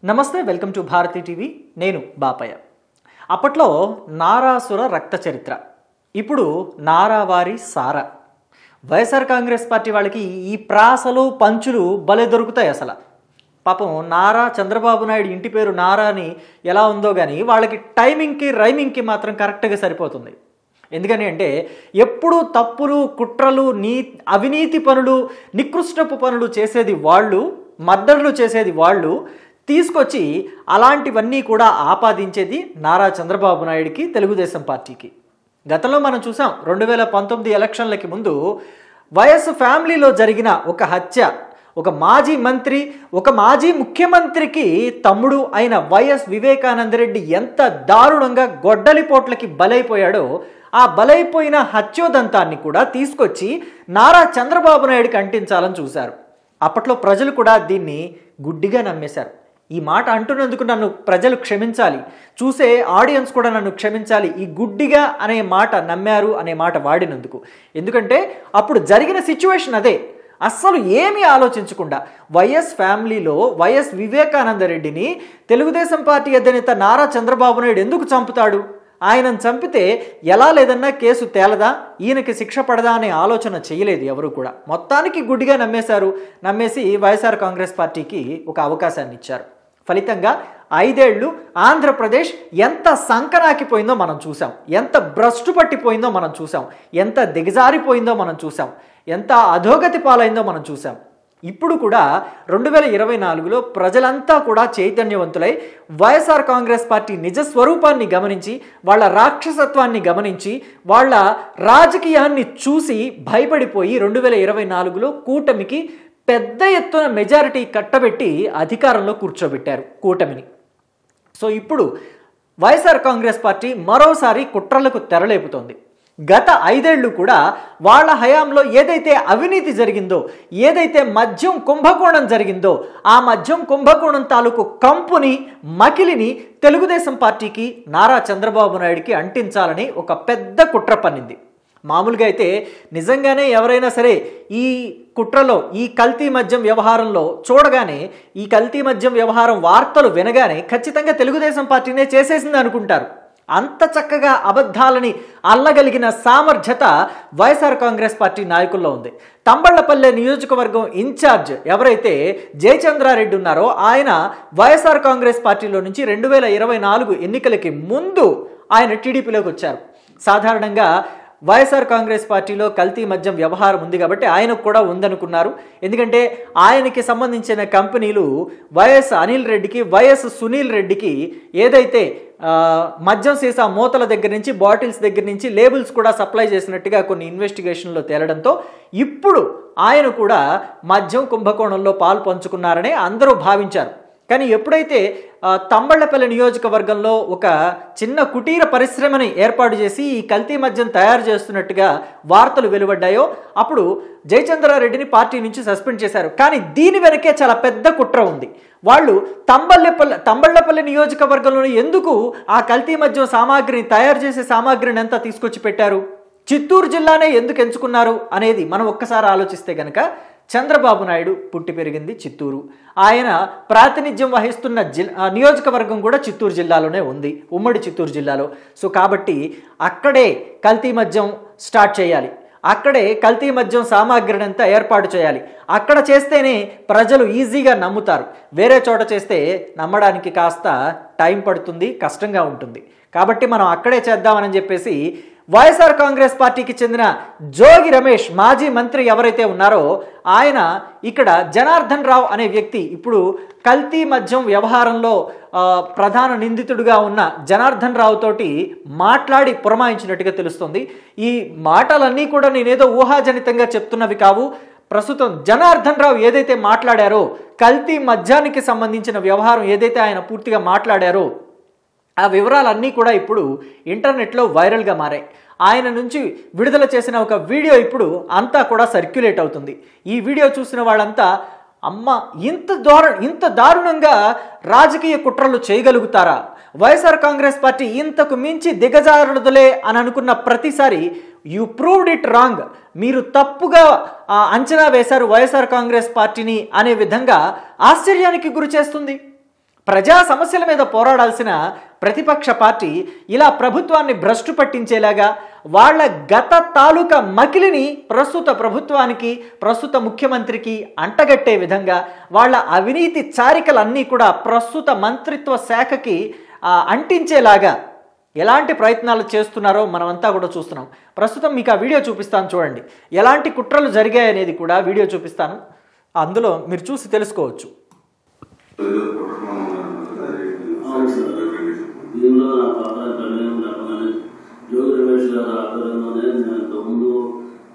నమస్తే, welcome to Bharati TV. నేను బాపయ్య. అప్పట్లో నారాసుర రక్త చరిత్ర, ఇప్పుడు నారావారి సారా. వైఎస్ఆర్ కాంగ్రెస్ పార్టీ వాళ్ళకి ఈ ప్రాసలు పంచులు భలే దొరుకుతాయి. అసలు పాపం నారా చంద్రబాబు నాయుడు ఇంటి పేరు నారా అని ఎలా ఉందో కానీ వాళ్ళకి టైమింగ్కి రైమింగ్కి మాత్రం కరెక్ట్గా సరిపోతుంది. ఎందుకని అంటే ఎప్పుడూ తప్పులు, కుట్రలు, అవినీతి పనులు, నికృష్టపు పనులు చేసేది వాళ్ళు, మర్డర్లు చేసేది వాళ్ళు, తీసుకొచ్చి అలాంటివన్నీ కూడా ఆపాదించేది నారా చంద్రబాబు నాయుడికి, తెలుగుదేశం పార్టీకి. గతంలో మనం చూసాం 2019 ఎలక్షన్లకి ముందు వైఎస్ ఫ్యామిలీలో జరిగిన ఒక హత్య, ఒక మాజీ మంత్రి, ఒక మాజీ ముఖ్యమంత్రికి తమ్ముడు అయిన వైఎస్ వివేకానందరెడ్డి ఎంత దారుణంగా గొడ్డలిపోట్లకి బలైపోయాడో, ఆ బలైపోయిన హత్యోదంతాన్ని కూడా తీసుకొచ్చి నారా చంద్రబాబు నాయుడికి అంటించాలని చూశారు. అప్పట్లో ప్రజలు కూడా దీన్ని గుడ్డిగా నమ్మేశారు. ఈ మాట అంటున్నందుకు నన్ను ప్రజలు క్షమించాలి, చూసే ఆడియన్స్ కూడా నన్ను క్షమించాలి, ఈ గుడ్డిగా అనే మాట నమ్మారు అనే మాట వాడినందుకు. ఎందుకంటే అప్పుడు జరిగిన సిచ్యువేషన్ అదే. అస్సలు ఏమీ ఆలోచించకుండా వైఎస్ ఫ్యామిలీలో వైఎస్ వివేకానందరెడ్డిని తెలుగుదేశం పార్టీ అధినేత నారా చంద్రబాబు నాయుడు ఎందుకు చంపుతాడు? ఆయనను చంపితే ఎలా లేదన్నా కేసు తేలదా, ఈయనకి శిక్ష పడదా అనే ఆలోచన చేయలేదు ఎవరు కూడా. మొత్తానికి గుడ్డిగా నమ్మేశారు. నమ్మేసి వైఎస్ఆర్ కాంగ్రెస్ పార్టీకి ఒక అవకాశాన్ని ఇచ్చారు. ఫలితంగా 5 ఏళ్ళు ఆంధ్రప్రదేశ్ ఎంత సంకనాకిపోయిందో మనం చూసాం, ఎంత భ్రష్టు పట్టిపోయిందో మనం చూసాం, ఎంత దిగజారిపోయిందో మనం చూసాం, ఎంత అధోగతి పాలైందో మనం చూసాం. ఇప్పుడు కూడా 2024లో ప్రజలంతా కూడా చైతన్యవంతులై వైఎస్ఆర్ కాంగ్రెస్ పార్టీ నిజ స్వరూపాన్ని గమనించి, వాళ్ళ రాక్షసత్వాన్ని గమనించి, వాళ్ళ రాజకీయాన్ని చూసి భయపడిపోయి 2024లో కూటమికి పెద్ద ఎత్తున మెజారిటీ కట్టబెట్టి అధికారంలో కూర్చోబెట్టారు కూటమిని. సో ఇప్పుడు వైఎస్ఆర్ కాంగ్రెస్ పార్టీ మరోసారి కుట్రలకు తెరలేపుతోంది. గత 5 ఏళ్ళు కూడా వాళ్ళ హయాంలో ఏదైతే అవినీతి జరిగిందో, ఏదైతే మద్యం కుంభకోణం జరిగిందో, ఆ మద్యం కుంభకోణం తాలూకు కంపుని, మకిలిని తెలుగుదేశం పార్టీకి, నారా చంద్రబాబు నాయుడికి అంటించాలని ఒక పెద్ద కుట్ర పన్నింది. మామూలుగా అయితే నిజంగానే ఎవరైనా సరే ఈ కుట్రలో, ఈ కల్తీ మద్యం వ్యవహారంలో చూడగానే, ఈ కల్తీ మద్యం వ్యవహారం వార్తలు వినగానే ఖచ్చితంగా తెలుగుదేశం పార్టీనే చేసేసింది అనుకుంటారు. అంత చక్కగా అబద్ధాలని అల్లగలిగిన సామర్థ్యత వైఎస్ఆర్ కాంగ్రెస్ పార్టీ నాయకుల్లో ఉంది. తంబళ్లపల్లె నియోజకవర్గం ఇన్ఛార్జ్ ఎవరైతే జయచంద్రారెడ్డి ఉన్నారో, ఆయన వైఎస్ఆర్ కాంగ్రెస్ పార్టీలో నుంచి 2024 ఎన్నికలకి ముందు ఆయన టీడీపీలోకి వచ్చారు. సాధారణంగా వైఎస్ఆర్ కాంగ్రెస్ పార్టీలో కల్తీ మద్యం వ్యవహారం ఉంది కాబట్టి ఆయనకు కూడా ఉందనుకున్నారు. ఎందుకంటే ఆయనకి సంబంధించిన కంపెనీలు వైఎస్ అనిల్ రెడ్డికి, వైఎస్ సునీల్ రెడ్డికి ఏదైతే మద్యం సీసా మూతల దగ్గర నుంచి, బాటిల్స్ దగ్గర నుంచి లేబుల్స్ కూడా సప్లై చేసినట్టుగా కొన్ని ఇన్వెస్టిగేషన్లో తేలడంతో ఇప్పుడు ఆయన కూడా మద్యం కుంభకోణంలో పాలు పంచుకున్నారని అందరూ భావించారు. కానీ ఎప్పుడైతే తంబళ్లపల్లి నియోజకవర్గంలో ఒక చిన్న కుటీర పరిశ్రమని ఏర్పాటు చేసి ఈ కల్తీ మద్యం తయారు చేస్తున్నట్టుగా వార్తలు వెలువడ్డాయో, అప్పుడు జయచంద్రారెడ్డిని పార్టీ నుంచి సస్పెండ్ చేశారు. కానీ దీని వెనకే చాలా పెద్ద కుట్ర ఉంది. వాళ్ళు తంబళ్లపల్లి నియోజకవర్గంలో ఎందుకు ఆ కల్తీ మద్యం సామాగ్రిని, తయారు చేసే సామాగ్రిని అంతా తీసుకొచ్చి పెట్టారు? చిత్తూరు జిల్లానే ఎందుకు ఎంచుకున్నారు అనేది మనం ఒక్కసారి ఆలోచిస్తే కనుక, చంద్రబాబు నాయుడు పుట్టి పెరిగింది చిత్తూరు, ఆయన ప్రాతినిధ్యం వహిస్తున్న నియోజకవర్గం కూడా చిత్తూరు జిల్లాలోనే ఉంది, ఉమ్మడి చిత్తూరు జిల్లాలో. సో కాబట్టి అక్కడే కల్తీ మద్యం స్టార్ట్ చేయాలి, అక్కడే కల్తీ మద్యం సామాగ్రిని అంతా ఏర్పాటు చేయాలి. అక్కడ చేస్తేనే ప్రజలు ఈజీగా నమ్ముతారు. వేరే చోట చేస్తే నమ్మడానికి కాస్త టైం పడుతుంది, కష్టంగా ఉంటుంది. కాబట్టి మనం అక్కడే చేద్దామని చెప్పేసి వైఎస్ఆర్ కాంగ్రెస్ పార్టీకి చెందిన జోగి రమేష్, మాజీ మంత్రి ఎవరైతే ఉన్నారో, ఆయన ఇక్కడ జనార్దన్ రావు అనే వ్యక్తి, ఇప్పుడు కల్తీ మద్యం వ్యవహారంలో ప్రధాన నిందితుడిగా ఉన్న జనార్దన్ రావు తోటి మాట్లాడి పురమాయించినట్టుగా తెలుస్తుంది. ఈ మాటలన్నీ కూడా నేనేదో ఊహాజనితంగా చెప్తున్నవి కావు. ప్రస్తుతం జనార్దన్ రావు ఏదైతే మాట్లాడారో, కల్తీ మద్యానికి సంబంధించిన వ్యవహారం ఏదైతే ఆయన పూర్తిగా మాట్లాడారో, ఆ వివరాలన్నీ కూడా ఇప్పుడు ఇంటర్నెట్లో వైరల్గా మారాయి. ఆయన నుంచి విడుదల చేసిన ఒక వీడియో ఇప్పుడు అంతా కూడా సర్క్యులేట్ అవుతుంది. ఈ వీడియో చూసిన వాళ్ళంతా, అమ్మ ఇంత దారుణంగా రాజకీయ కుట్రలు చేయగలుగుతారా, వైఎస్ఆర్ కాంగ్రెస్ పార్టీ ఇంతకు మించి దిగజారుదులే అని అనుకున్న ప్రతిసారి యూ ప్రూవ్డ్ ఇట్ రాంగ్, మీరు తప్పుగా అంచనా వేశారు వైఎస్ఆర్ కాంగ్రెస్ పార్టీని అనే విధంగా ఆశ్చర్యానికి గురి చేస్తుంది. ప్రజా సమస్యల మీద పోరాడాల్సిన ప్రతిపక్ష పార్టీ ఇలా ప్రభుత్వాన్ని భ్రష్టు పట్టించేలాగా వాళ్ళ గత తాలూకా మకిలిని ప్రస్తుత ప్రభుత్వానికి, ప్రస్తుత ముఖ్యమంత్రికి అంటగట్టే విధంగా వాళ్ళ అవినీతి చారికలన్నీ కూడా ప్రస్తుత మంత్రిత్వ శాఖకి అంటించేలాగా ఎలాంటి ప్రయత్నాలు చేస్తున్నారో మనమంతా కూడా చూస్తున్నాం. ప్రస్తుతం మీకు ఆ వీడియో చూపిస్తాను, చూడండి. ఎలాంటి కుట్రలు జరిగాయనేది కూడా వీడియో చూపిస్తాను, అందులో మీరు చూసి తెలుసుకోవచ్చు. జోగి రమేష్ గారు ఆధ్వర్యంలోనే నేను ముందు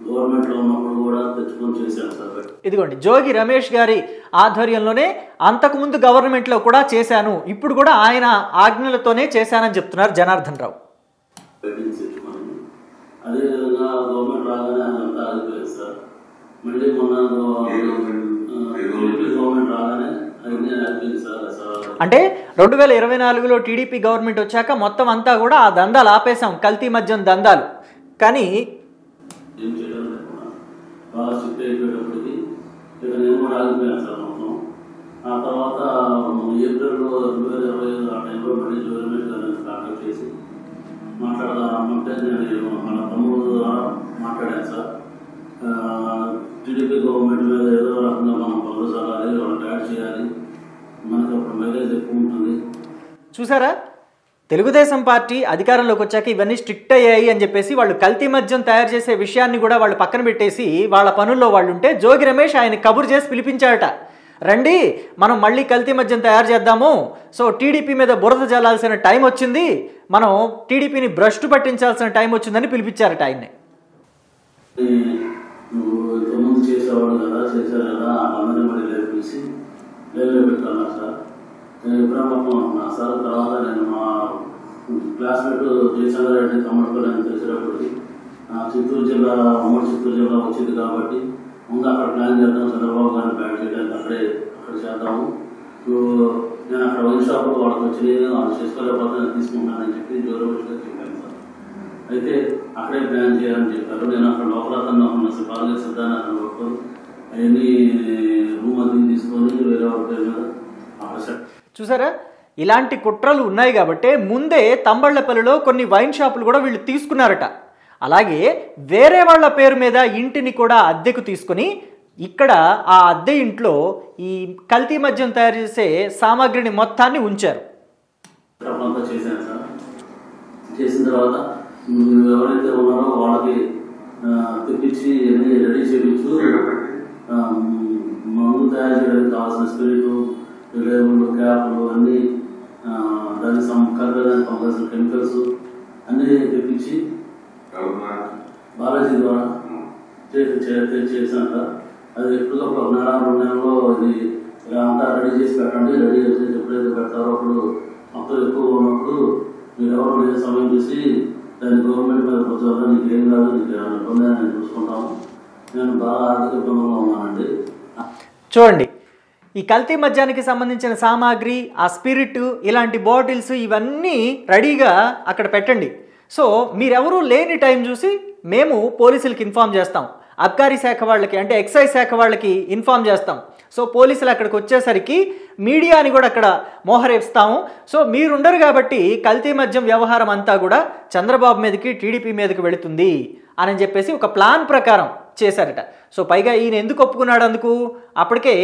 గవర్నమెంట్లో ఉన్నప్పుడు కూడా తెచ్చుకొని చేశాను సార్. ఇదిగోండి, జోగి రమేష్ గారి ఆధ్వర్యంలోనే అంతకుముందు గవర్నమెంట్లో కూడా చేశాను, ఇప్పుడు కూడా ఆయన ఆజ్ఞలతోనే చేశానని చెప్తున్నారు జనార్దన్ రావు. అదేవిధంగా గవర్నమెంట్ రాగానే అదంతా ఆగిపోలేదు సార్. మళ్ళీ మొన్న గవర్నమెంట్ రాగానే అన్నీ ఆగిపోయింది సార్. అంటే 2024లో టీడీపీ గవర్నమెంట్ వచ్చాక మొత్తం అంతా కూడా ఆ దందాలు ఆపేశాం, కల్తీ మద్యం దందాలు. కానీ ఏం చేయడం లేకుండా బాగా స్ట్రిక్ట్ అయిపోయేటప్పటికి ఇక నేను కూడా ఆగిపోయాను సార్ మొత్తం. ఆ తర్వాత ఏప్రిల్ 2025 ఆ టైంలో మళ్ళీ జోగి రమేష్ గారిని కాంటాక్ట్ చేసి మాట్లాడదామంటే నేను మన తమ్ముడు ద్వారా మాట్లాడాను సార్. టీడీపీ గవర్నమెంట్ మీద ఏదో రకంగా మనం పనులు చల్లాలి, వాళ్ళకి యాడ్ చేయాలి, మనకి అప్పుడు మైలేజ్ ఎక్కువ ఉంటుంది. చూసారా, తెలుగుదేశం పార్టీ అధికారంలోకి వచ్చాక ఇవన్నీ స్ట్రిక్ట్ అయ్యాయి అని చెప్పేసి వాళ్ళు కల్తీ మద్యం తయారు చేసే విషయాన్ని కూడా వాళ్ళు పక్కన పెట్టేసి వాళ్ళ పనుల్లో వాళ్ళు ఉంటే జోగి రమేష్ ఆయన కబురు చేసి పిలిపించాడట. రండి మనం మళ్ళీ కల్తీ మద్యం తయారు చేద్దాము, సో టీడీపీ మీద బురద జల్లాల్సిన టైం వచ్చింది, మనం టీడీపీని భ్రష్టు పట్టించాల్సిన టైం వచ్చిందని పిలిపించారట ఆయన్ని. నువ్వు ఇంతకుముందు చేసేవాడు కదా, చేశారు కదా, అందరినీ మళ్ళీ లేపేసి లేలో పెట్టాను సార్. నేను ఇబ్రాహ్మణం అంటున్నా సార్. తర్వాత నేను మా క్లాస్మేట్ జయచంద్ర రెడ్డి తమ్ముడు నేను తెలిసేటప్పటికి చిత్తూరు జిల్లా, ఉమ్మడి చిత్తూరు జిల్లా వచ్చింది కాబట్టి ముందు అక్కడ ప్లాన్ చేద్దాం, చంద్రబాబు గారిని బ్యాన్ చేయడానికి అక్కడ చేద్దాము. నేను అక్కడ వైన్ షాప్లో వాళ్ళకి వచ్చినాయి, వాళ్ళు చేసుకోలేకపోతే నేను తీసుకుంటానని చెప్పి జోరబుష్గా చెప్పాను సార్. అయితే అక్కడే ప్లాన్ చేయాలని చెప్పారు. నేను అక్కడ లోపలతన్నా ఉన్నాను, బాగా సిద్ధాన్ని అక్కడ పట్టుకొని అవన్నీ రూమ్ అది తీసుకొని వేరే వాళ్ళ పేరు మీద అక్కడ. చూసారా, ఇలాంటి కుట్రలు ఉన్నాయి కాబట్టి ముందే తంబళ్లపల్లిలో కొన్ని వైన్ షాపులు కూడా వీళ్ళు తీసుకున్నారట. అలాగే వేరే వాళ్ళ పేరు మీద ఇంటిని కూడా అద్దెకు తీసుకుని ఇక్కడ ఆ అద్దె ఇంట్లో ఈ కల్తీ మద్యం తయారు చేసే సామాగ్రిని మొత్తాన్ని ఉంచారు. చేశాను సార్. చేసిన తర్వాత ఎవరైతే ఉన్నారో వాళ్ళకి తెప్పించి అన్నీ రెడీ చేయించు, మందు తయారు చేయడానికి కావాల్సిన స్పిరిట్, లేబుల్, క్యాప్లు అన్నీ, దానికి కలిపేదానికి కావాల్సిన కెమికల్స్ అన్నీ తెప్పించి బాలాజీ ద్వారా చేశాను సార్. అది ఎప్పటికప్పుడు 1 నెల 2 నెలల్లో ఇది ఇలా అంతా రెడీ చేసి పెట్టండి, రెడీ చేసి ఎప్పుడైతే పెడతారో అప్పుడు మొత్తం ఎక్కువ ఉన్నప్పుడు మీరు ఎవరు మీద సమయం చూసి దాన్ని గవర్నమెంట్ మీద కూర్చోవాలి, నీకు ఏం కాదు, నీకు ఇబ్బంది నేను చూసుకుంటాము. నేను బాగా ఆర్థిక ఇబ్బందుల్లో ఉన్నానండి. చూడండి, ఈ కల్తీ మద్యానికి సంబంధించిన సామాగ్రి, ఆ స్పిరిట్, ఇలాంటి బాటిల్స్ ఇవన్నీ రెడీగా అక్కడ పెట్టండి. సో మీరెవరూ లేని టైం చూసి మేము పోలీసులకి ఇన్ఫామ్ చేస్తాం, అబ్కారీ శాఖ వాళ్ళకి అంటే ఎక్సైజ్ శాఖ వాళ్ళకి ఇన్ఫామ్ చేస్తాం. సో పోలీసులు అక్కడికి వచ్చేసరికి మీడియాని కూడా అక్కడ మోహరేస్తాము. సో మీరుండరు కాబట్టి కల్తీ మద్యం వ్యవహారం అంతా కూడా చంద్రబాబు మీదకి, టీడీపీ మీదకి వెళుతుంది అని చెప్పేసి ఒక ప్లాన్ ప్రకారం చేశారట. సో పైగా ఈయన ఎందుకు ఒప్పుకున్నాడు? అందుకు అప్పటికే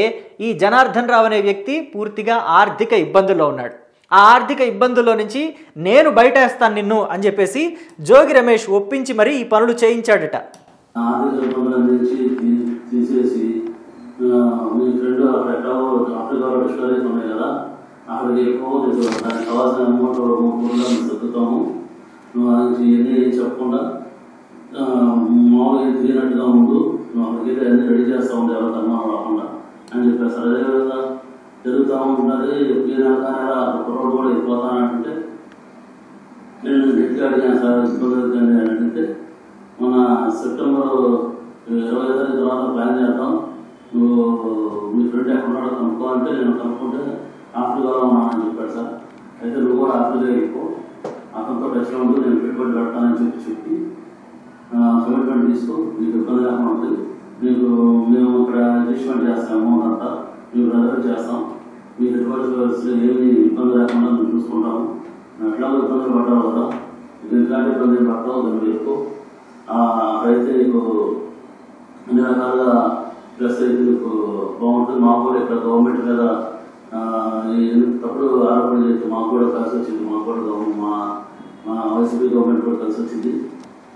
ఈ జనార్దన్ రావు అనే వ్యక్తి పూర్తిగా ఆర్థిక ఇబ్బందుల్లో ఉన్నాడు. ఆ ఆర్థిక ఇబ్బందుల్లో నుంచి నేను బయటేస్తాను నిన్ను అని చెప్పేసి జోగి రమేష్ ఒప్పించి మరీ ఈ పనులు చేయించాడట. ఆర్థిక ఇబ్బందుల నుంచి తీసేసి మీ ఫ్రెండ్ ఆఫ్రికాలో రెస్టారెంట్ ఉన్నాయి కదా, అక్కడికి ఎక్కువ దానికి కావాల్సిన అమౌంట్ 3 కోట్లు సర్దుతాము, నువ్వు అది ఇవన్నీ చెప్పకుండా మామూలుగా తిరిగినట్టుగా ఉండు, నువ్వు అక్కడికి అన్నీ రెడీ చేస్తూ ఉండే ఎవరికన్నా రాకుండా అని చెప్పేసి. అదేవిధంగా జరుగుతూ ఉంటుంది. కుర్రోడు కూడా వెళ్ళిపోతానంటే నేను గట్టిగా అడిగాను సార్, ఇబ్బంది అడిగితే మన సెప్టెంబర్ 25 తర్వాత ప్లాన్ చేద్దాం, నువ్వు మీ ఫ్రెండ్ ఎక్కడున్నాడో కనుక్కో అంటే నేను కనుక్కుంటే ఆఫ్రికాలో ఉన్నానని చెప్పాడు సార్. అయితే నువ్వు కూడా ఆఫ్రికా వెళ్ళిపో, అతనితో టచ్లో ఉంటూ నేను పెట్టుబడి పెడతానని చెప్పి కమిట్మెంట్ తీసుకో, నీకు ఇబ్బంది లేకుండా ఉంటుంది, నీకు మేము ఇక్కడ అడ్జస్ట్మెంట్ చేస్తాం, అమౌంట్ అంతా మీకు రెడీ చేస్తాం, మీ ఎటువంటి ఏమి ఇబ్బంది లేకుండా మేము చూసుకుంటాము. ఎట్లా ఇబ్బందులు పడ్డావు కదా, ఎందుకంటే ఇబ్బంది పడతావు దాన్ని ఎక్కువ అక్కడైతే నీకు అన్ని రకాలుగా ప్లస్ అయితే నీకు బాగుంటుంది. మాకు కూడా ఇక్కడ గవర్నమెంట్ మీద తప్పుడు ఆరోపణ చేస్తే మాకు కూడా కలిసి వచ్చింది. మాకు కూడా మా వైసీపీ గవర్నమెంట్ కూడా కలిసి వచ్చింది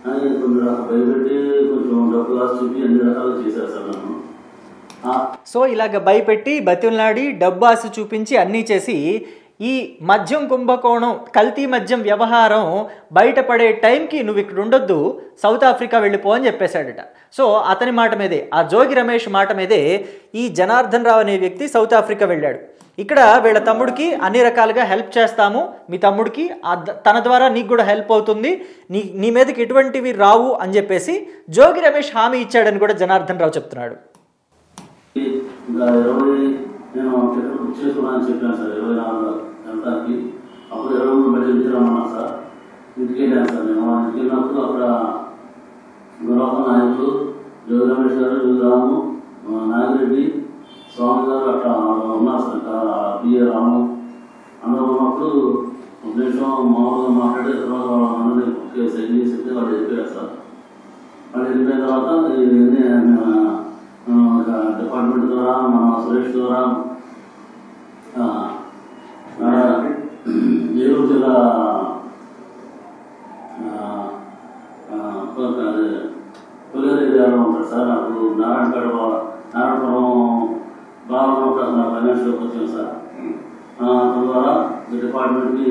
అని కొన్ని రకాల భయపెట్టి కొంచెం డబ్బు కాసి చూపి అన్ని రకాలు చేశారు సార్ నన్ను. సో ఇలాగ భయపెట్టి బతిలాడి డబ్బు ఆశ చూపించి అన్నీ చేసి ఈ మద్యం కుంభకోణం కల్తీ మద్యం వ్యవహారం బయటపడే టైంకి నువ్వు ఇక్కడ ఉండొద్దు, సౌత్ ఆఫ్రికా వెళ్ళిపో అని చెప్పేశాడట. సో అతని మాట మీదే, ఆ జోగి రమేష్ మాట మీదే ఈ జనార్దన్ రావు అనే వ్యక్తి సౌత్ ఆఫ్రికా వెళ్ళాడు. ఇక్కడ వీళ్ళ తమ్ముడికి అన్ని రకాలుగా హెల్ప్ చేస్తాము, మీ తమ్ముడికి తన ద్వారా నీకు కూడా హెల్ప్ అవుతుంది, నీ మీదకి ఎటువంటివి రావు అని చెప్పేసి జోగి రమేష్ హామీ ఇచ్చాడని కూడా జనార్దన్ రావు చెప్తున్నాడు. నేను టికెట్ బుక్ చేసుకున్నాను చెప్పాను సార్ 24 గంటలకి. అప్పుడు 23 మధ్య ఇంటికి రమ్మన్నాను సార్. ఇంటికి వెళ్ళాను సార్. నేను ఇంటికి వెళ్ళినప్పుడు అక్కడ గురవప్ప నాయకులు, జోగి రమేష్ గారు, రాము, నాగిరెడ్డి, స్వామి గారు అట్లా ఉన్నారు సార్. ఇంకా బిఏ రాము అందరూ ఉన్నప్పుడు ఒక నిమిషం మామూలుగా మాట్లాడే తర్వాత వాళ్ళని సైన్ చేసి వాళ్ళు వెళ్ళిపోయారు సార్. వాళ్ళు వెళ్ళిపోయిన తర్వాత డిపార్ట్మెంట్ ద్వారా మన సురేష్ ద్వారా ఏలూరు జిల్లా కొల్లేరు ఏరియాలో ఉంటారు సార్. నాకు నారాయణపురం బాగా ఉంటుంది నా ఫైనాన్షియల్కి వచ్చాను సార్. దాని ద్వారా డిపార్ట్మెంట్కి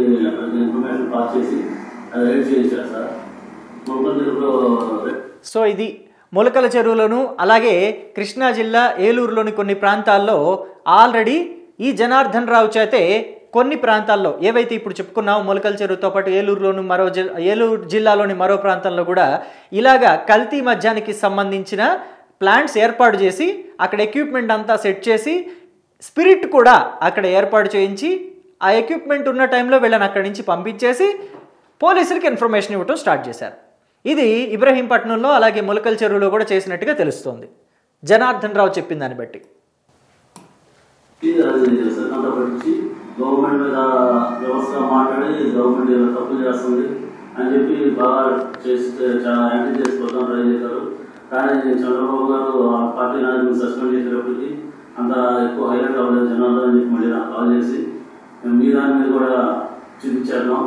ఇన్ఫర్మేషన్ పాస్ చేసి అది రైడ్ చేయించారు సార్. సో ఇది మొలకల చెరువులోను అలాగే కృష్ణా జిల్లా ఏలూరులోని కొన్ని ప్రాంతాల్లో ఆల్రెడీ ఈ జనార్దన్ రావు చేతే కొన్ని ప్రాంతాల్లో ఏవైతే ఇప్పుడు చెప్పుకున్నామో మొలకల చెరువుతో పాటు ఏలూరులోని ఏలూరు జిల్లాలోని మరో ప్రాంతంలో కూడా ఇలాగా కల్తీ మద్యానికి సంబంధించిన ప్లాంట్స్ ఏర్పాటు చేసి అక్కడ ఎక్విప్మెంట్ అంతా సెట్ చేసి స్పిరిట్ కూడా అక్కడ ఏర్పాటు చేయించి ఆ ఎక్విప్మెంట్ ఉన్న టైంలో వీళ్ళని అక్కడి నుంచి పంపించేసి పోలీసులకు ఇన్ఫర్మేషన్ ఇవ్వటం స్టార్ట్ చేశారు. ఇది ఇబ్రహీంపట్నంలో అలాగే మొలకల చెరువులో కూడా చేసినట్టుగా తెలుస్తోంది జనార్దన్ రావు చెప్పిన దాన్ని బట్టి. గవర్నమెంట్ మీద వ్యవస్థ మాట్లాడి గవర్నమెంట్ తప్పు చేస్తుంది అని చెప్పి బాగా చేస్తే చాలా యాంటీ చేసుకోవడం ట్రై చేశారు. కానీ చంద్రబాబు గారు ఆ పార్టీ నాయకులు సస్పెండ్ చేసేటప్పటికి అంత ఎక్కువ హైలైట్ అవ్వలేదు జనార్దన్ అని చెప్పి మళ్ళీ నాకు కాల్ చేసి మీ దాని మీద కూడా చూపించేద్దాం,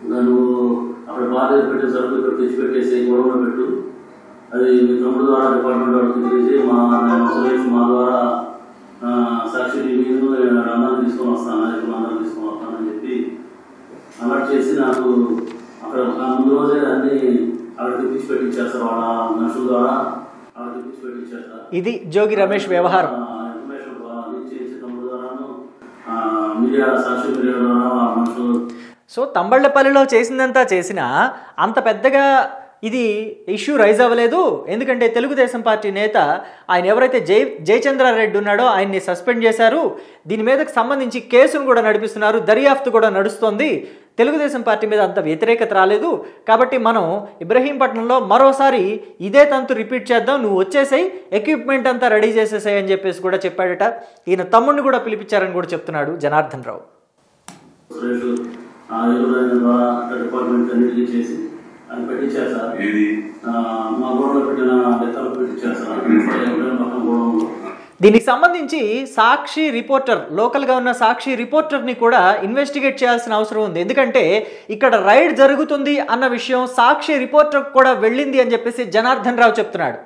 నువ్వు అక్కడ బాధ పెట్టి సరుకు ఇక్కడ తెచ్చిపెట్టేసి గొడవలు పెట్టు, అది మీ తమ్ముడు ద్వారా డిపార్ట్మెంట్ వాళ్ళకి తెలిసి సురేష్ మా ద్వారా సాక్షి టీవీను అందరం తీసుకొని వస్తాను, నాయకులు అందరం తీసుకొని వస్తానని చెప్పి అలర్ట్ చేసి నాకు అక్కడ ముందు రోజే అన్ని అక్కడ తెప్పించి పెట్టించారు వాళ్ళ మనుషుల ద్వారా అక్కడ తెప్పించి పెట్టించారు. ఇది జోగి రమేష్ వ్యవహారం. ఇన్ఫర్మేషన్ చేసి తమ్ముడు ద్వారాను మీడియా సాక్షి మీడియా ద్వారా మనుషులు. సో తంబళ్లపల్లిలో చేసిందంతా చేసినా అంత పెద్దగా ఇది ఇష్యూ రైజ్ అవ్వలేదు. ఎందుకంటే తెలుగుదేశం పార్టీ నేత ఆయన ఎవరైతే జయచంద్రారెడ్డి ఉన్నాడో ఆయన్ని సస్పెండ్ చేశారు. దీని మీదకి సంబంధించి కేసును కూడా నడిపిస్తున్నారు, దర్యాప్తు కూడా నడుస్తోంది. తెలుగుదేశం పార్టీ మీద అంత వ్యతిరేకత రాలేదు. కాబట్టి మనం ఇబ్రహీంపట్నంలో మరోసారి ఇదే తంతు రిపీట్ చేద్దాం, నువ్వు వచ్చేసాయి, ఎక్విప్మెంట్ అంతా రెడీ చేసేసాయి అని చెప్పేసి కూడా చెప్పాడట. ఈయన తమ్ముడిని కూడా పిలిపించారని కూడా చెప్తున్నాడు జనార్దన్ రావు. డిపార్ట్మెంట్ అన్నిటికీ చేసి అని పెట్టించారు సార్. మా గోడలో పెట్టిన లెక్కలు పెట్టించారు సార్. దీనికి సంబంధించి సాక్షి రిపోర్టర్, లోకల్గా ఉన్న సాక్షి రిపోర్టర్ని కూడా ఇన్వెస్టిగేట్ చేయాల్సిన అవసరం ఉంది. ఎందుకంటే ఇక్కడ రైడ్ జరుగుతుంది అన్న విషయం సాక్షి రిపోర్టర్ కూడా వెళ్ళింది అని చెప్పేసి జనార్దన్ రావు చెప్తున్నాడు.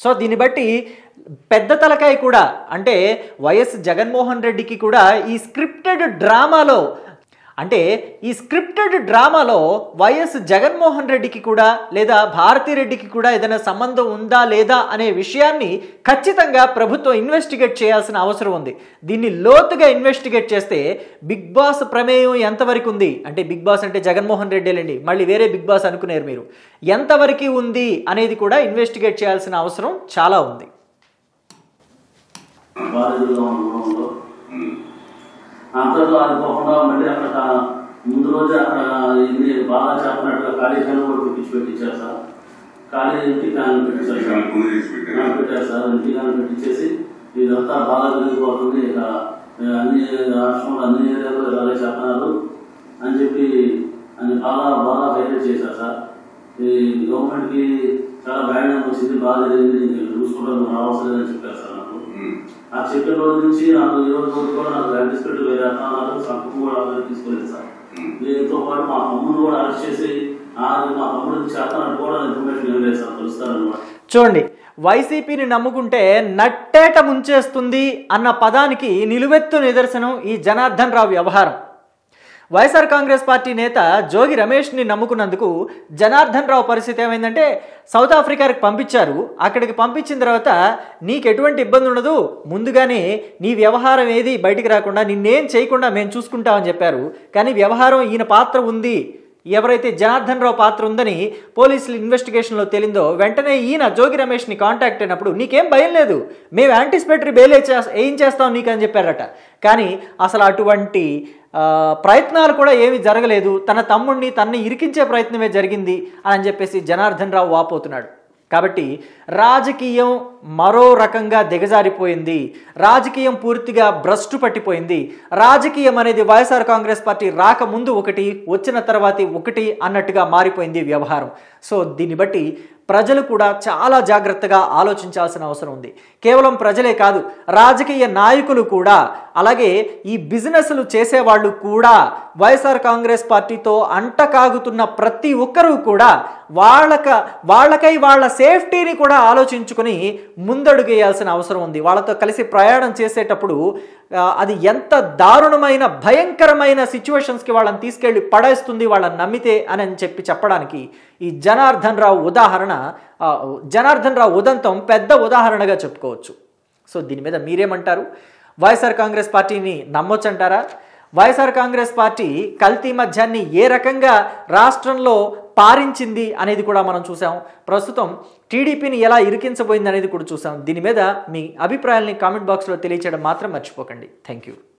సో దీన్ని బట్టి పెద్ద తలకాయ కూడా అంటే వైఎస్ జగన్మోహన్ రెడ్డికి కూడా ఈ స్క్రిప్టెడ్ డ్రామాలో వైఎస్ జగన్మోహన్ రెడ్డికి కూడా లేదా భారతిరెడ్డికి కూడా ఏదైనా సంబంధం ఉందా లేదా అనే విషయాన్ని ఖచ్చితంగా ప్రభుత్వం ఇన్వెస్టిగేట్ చేయాల్సిన అవసరం ఉంది. దీన్ని లోతుగా ఇన్వెస్టిగేట్ చేస్తే బిగ్ బాస్ ప్రమేయం ఎంతవరకు ఉంది అంటే, బిగ్ బాస్ అంటే జగన్మోహన్ రెడ్డిలండి, మళ్ళీ వేరే బిగ్ బాస్ అనుకునేరు మీరు, ఎంతవరకు ఉంది అనేది కూడా ఇన్వెస్టిగేట్ చేయాల్సిన అవసరం చాలా ఉంది. అంతలో ఆగిపోకుండా మళ్ళీ అక్కడ ముందు రోజే అక్కడ ఇది బాగా చెప్పినట్టుగా ఖాళీ ఫ్యాన్ కూడా పెట్టించారు సార్. ఖాళీ ఇంటి ఫ్యాన్ పెట్టారు సార్. ఇంటి ఫ్యాన్ పెట్టించేసి ఇదంతా బాగా తిరిగిపోతుంది, ఇక అన్ని రాష్ట్రంలో అన్ని ఏరియాలో ఇలాగే చేస్తున్నారు అని చెప్పి అని బాగా బాగా హైలైట్ చేశారు సార్. ఈ గవర్నమెంట్కి చాలా బ్యాడ్ నేమ్ వచ్చింది, బాగా జరిగింది, చూసుకోవడం రావాల్సి లేదని చెప్పారు సార్ నాకు. ఆ చెప్పిన రోజు నుంచి నాకు ఈ రోజు కూడా నాకు యాంటిసిపేట్ వేరే అన్నారు, సంపూర్ణ కూడా అలాగే తీసుకోలేదు సార్. దీంతో పాటు మా తమ్ముడు కూడా అరెస్ట్ చేసి మా తమ్ముడు చేస్తానని కూడా ఇన్ఫర్మేషన్ ఏం లేదు సార్, తెలుస్తారనమాట. చూడండి, వైసీపీని నమ్ముకుంటే నట్టేట ముంచేస్తుంది అన్న పదానికి నిలువెత్తు నిదర్శనం ఈ జనార్దన్ రావు వ్యవహారం. వైఎస్ఆర్ కాంగ్రెస్ పార్టీ నేత జోగి రమేష్ని నమ్ముకున్నందుకు జనార్దన్ రావు పరిస్థితి ఏమైందంటే సౌత్ ఆఫ్రికాకి పంపించారు. అక్కడికి పంపించిన తర్వాత నీకు ఎటువంటి ఇబ్బంది ఉండదు, ముందుగానే నీ వ్యవహారం ఏది బయటికి రాకుండా నిన్నేం చేయకుండా మేము చూసుకుంటామని చెప్పారు. కానీ వ్యవహారం ఈయన పాత్ర ఉంది, ఎవరైతే జనార్దన్ రావు పాత్ర ఉందని పోలీసులు ఇన్వెస్టిగేషన్లో తేలిందో వెంటనే ఈయన జోగి రమేష్ని కాంటాక్ట్ అయినప్పుడు నీకేం భయం లేదు, మేము యాంటిసిపేటరీ బెయిల్ ఏం చేస్తాం నీకు అని చెప్పారట. కానీ అసలు అటువంటి ప్రయత్నాలు కూడా ఏమీ జరగలేదు, తన తనని ఇరికించే ప్రయత్నమే జరిగింది అని చెప్పేసి జనార్దన్ రావు వాపోతున్నాడు. కాబట్టి రాజకీయం మరో రకంగా దిగజారిపోయింది, రాజకీయం పూర్తిగా భ్రష్టు పట్టిపోయింది. రాజకీయం అనేది వైఎస్ఆర్ కాంగ్రెస్ పార్టీ రాకముందు ఒకటి, వచ్చిన తర్వాత ఒకటి అన్నట్టుగా మారిపోయింది వ్యవహారం. సో దీన్ని బట్టి ప్రజలు కూడా చాలా జాగ్రత్తగా ఆలోచించాల్సిన అవసరం ఉంది. కేవలం ప్రజలే కాదు, రాజకీయ నాయకులు కూడా, అలాగే ఈ బిజినెస్లు చేసేవాళ్ళు కూడా, వైఎస్ఆర్ కాంగ్రెస్ పార్టీతో అంటకాగుతున్న ప్రతి ఒక్కరూ కూడా వాళ్ళకై వాళ్ళ సేఫ్టీని కూడా ఆలోచించుకొని ముందడుగేయాల్సిన అవసరం ఉంది. వాళ్ళతో కలిసి ప్రయాణం చేసేటప్పుడు అది ఎంత దారుణమైన భయంకరమైన సిచ్యువేషన్స్కి వాళ్ళని తీసుకెళ్ళి పడేస్తుంది వాళ్ళని నమ్మితే అని చెప్పడానికి ఈ జనార్దన్ రావు ఉదంతం పెద్ద ఉదాహరణగా చెప్పుకోవచ్చు. సో దీని మీద మీరేమంటారు? వైఎస్ఆర్ కాంగ్రెస్ పార్టీని నమ్మొచ్చంటారా? వైఎస్ఆర్ కాంగ్రెస్ పార్టీ కల్తీ మద్యాన్ని ఏ రకంగా రాష్ట్రంలో పారించింది అనేది కూడా మనం చూసాం. ప్రస్తుతం టీడీపీని ఎలా ఇరికించబోయింది అనేది కూడా చూసాం. దీని మీద మీ అభిప్రాయాల్ని కామెంట్ బాక్స్లో తెలియచేయడం మాత్రం మర్చిపోకండి. Thank you.